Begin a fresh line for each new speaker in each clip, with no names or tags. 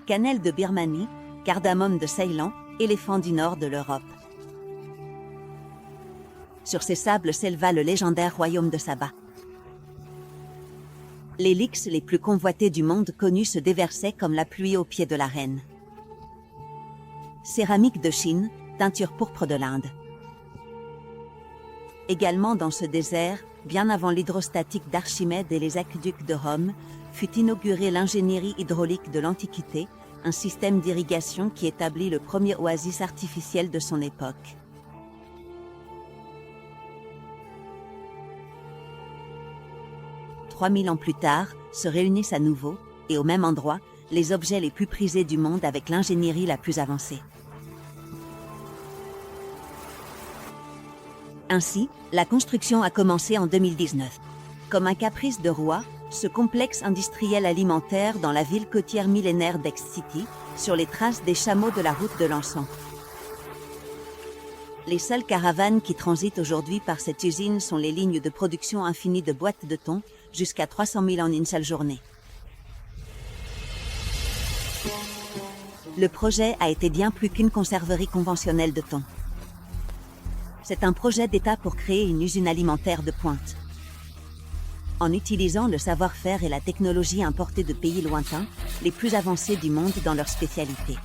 cannelle de Birmanie, cardamome de Ceylan, éléphant du nord de l'Europe. Sur ces sables s'éleva le légendaire royaume de Saba. Les lix les plus convoités du monde connu se déversaient comme la pluie aux pieds de la reine. Céramique de Chine, teinture pourpre de l'Inde. Également dans ce désert, bien avant l'hydrostatique d'Archimède et les aqueducs de Rome, fut inaugurée l'ingénierie hydraulique de l'Antiquité, un système d'irrigation qui établit le premier oasis artificiel de son époque. « 3000 ans plus tard, se réunissent à nouveau, et au même endroit, les objets les plus prisés du monde avec l'ingénierie la plus avancée. Ainsi, la construction a commencé en 2019. Comme un caprice de roi, ce complexe industriel alimentaire dans la ville côtière millénaire d'Aix-City, sur les traces des chameaux de la route de l'encens. Les seules caravanes qui transitent aujourd'hui par cette usine sont les lignes de production infinie de boîtes de thon, jusqu'à 300 000 en une seule journée. Le projet a été bien plus qu'une conserverie conventionnelle de thon. C'est un projet d'État pour créer une usine alimentaire de pointe. En utilisant le savoir-faire et la technologie importée de pays lointains, les plus avancés du monde dans leur spécialité.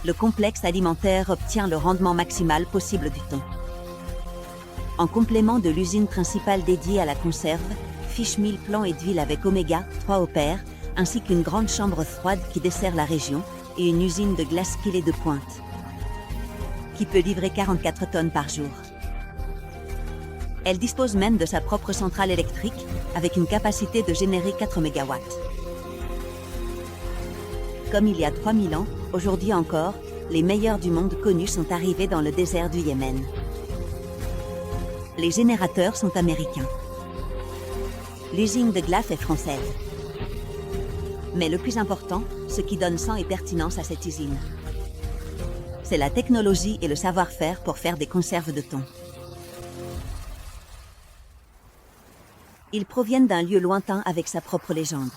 Le complexe alimentaire obtient le rendement maximal possible du thon. En complément de l'usine principale dédiée à la conserve, fish meal plant et d'huile avec oméga 3 opère, ainsi qu'une grande chambre froide qui dessert la région, et une usine de glace pilée de pointe, qui peut livrer 44 tonnes par jour. Elle dispose même de sa propre centrale électrique, avec une capacité de générer 4 MW. Comme il y a 3000 ans, aujourd'hui encore, les meilleurs du monde connus sont arrivés dans le désert du Yémen. Les générateurs sont américains. L'usine de glace est française. Mais le plus important, ce qui donne sang et pertinence à cette usine, c'est la technologie et le savoir-faire pour faire des conserves de thon. Ils proviennent d'un lieu lointain avec sa propre légende.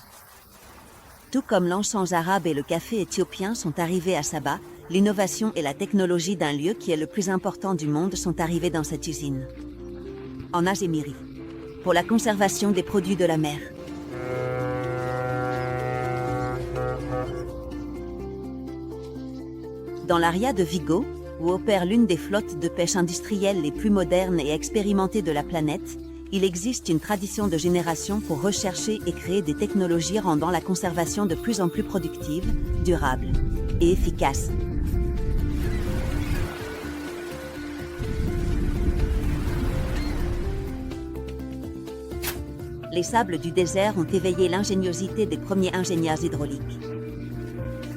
Tout comme l'encens arabe et le café éthiopien sont arrivés à Saba, l'innovation et la technologie d'un lieu qui est le plus important du monde sont arrivés dans cette usine. En Azémiri, pour la conservation des produits de la mer. Dans l'Aria de Vigo, où opère l'une des flottes de pêche industrielles les plus modernes et expérimentées de la planète, il existe une tradition de génération pour rechercher et créer des technologies rendant la conservation de plus en plus productive, durable et efficace. Les sables du désert ont éveillé l'ingéniosité des premiers ingénieurs hydrauliques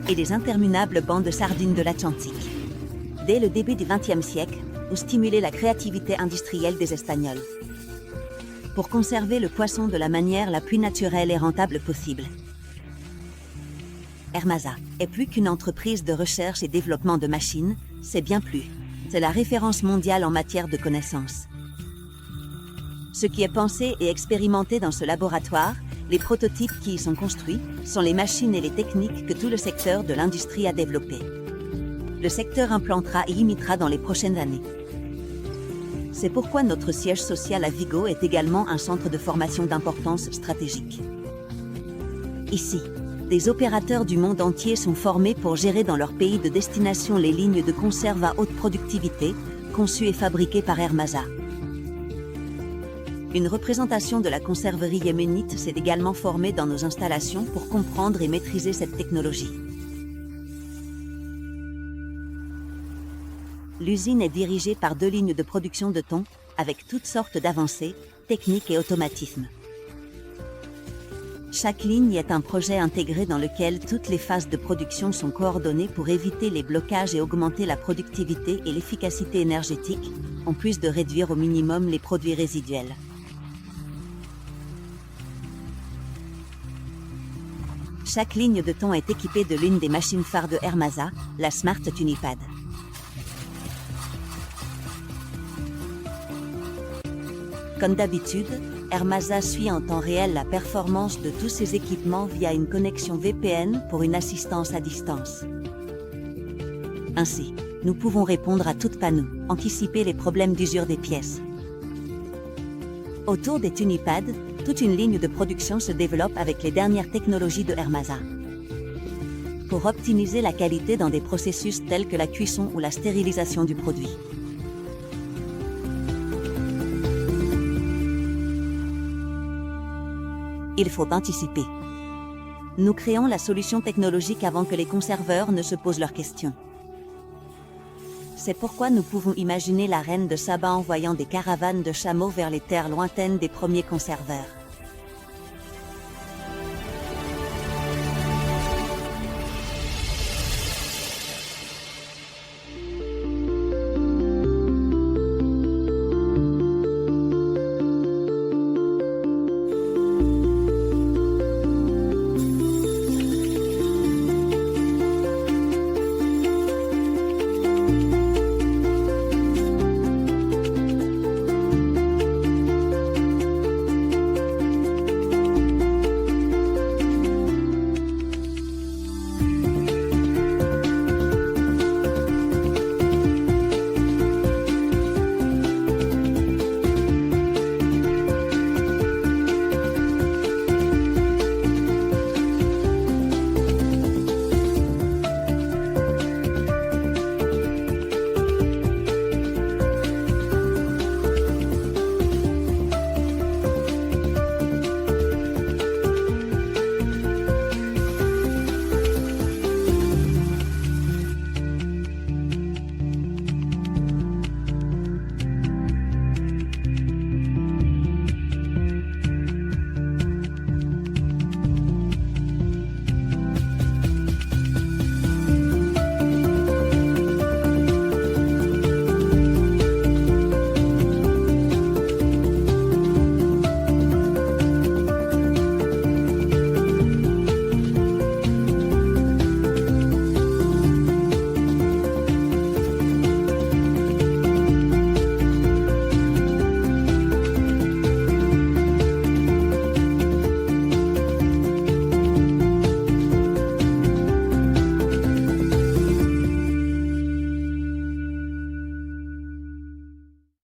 et les interminables bancs de sardines de l'Atlantique, dès le début du XXe siècle, ont stimulé la créativité industrielle des Espagnols pour conserver le poisson de la manière la plus naturelle et rentable possible. Hermasa est plus qu'une entreprise de recherche et développement de machines, c'est bien plus. C'est la référence mondiale en matière de connaissances. Ce qui est pensé et expérimenté dans ce laboratoire, les prototypes qui y sont construits, sont les machines et les techniques que tout le secteur de l'industrie a développées. Le secteur implantera et imitera dans les prochaines années. C'est pourquoi notre siège social à Vigo est également un centre de formation d'importance stratégique. Ici, des opérateurs du monde entier sont formés pour gérer dans leur pays de destination les lignes de conserve à haute productivité, conçues et fabriquées par Hermasa. Une représentation de la conserverie yéménite s'est également formée dans nos installations pour comprendre et maîtriser cette technologie. L'usine est dirigée par 2 lignes de production de thon, avec toutes sortes d'avancées, techniques et automatismes. Chaque ligne est un projet intégré dans lequel toutes les phases de production sont coordonnées pour éviter les blocages et augmenter la productivité et l'efficacité énergétique, en plus de réduire au minimum les produits résiduels. Chaque ligne de thon est équipée de l'une des machines phares de Hermasa, la Smart Tunipad. Comme d'habitude, Hermasa suit en temps réel la performance de tous ses équipements via une connexion VPN pour une assistance à distance. Ainsi, nous pouvons répondre à toute panne, anticiper les problèmes d'usure des pièces. Autour des Tunipads, toute une ligne de production se développe avec les dernières technologies de Hermasa. Pour optimiser la qualité dans des processus tels que la cuisson ou la stérilisation du produit. Il faut anticiper. Nous créons la solution technologique avant que les conserveurs ne se posent leurs questions. C'est pourquoi nous pouvons imaginer la reine de Saba envoyant des caravanes de chameaux vers les terres lointaines des premiers conserveurs.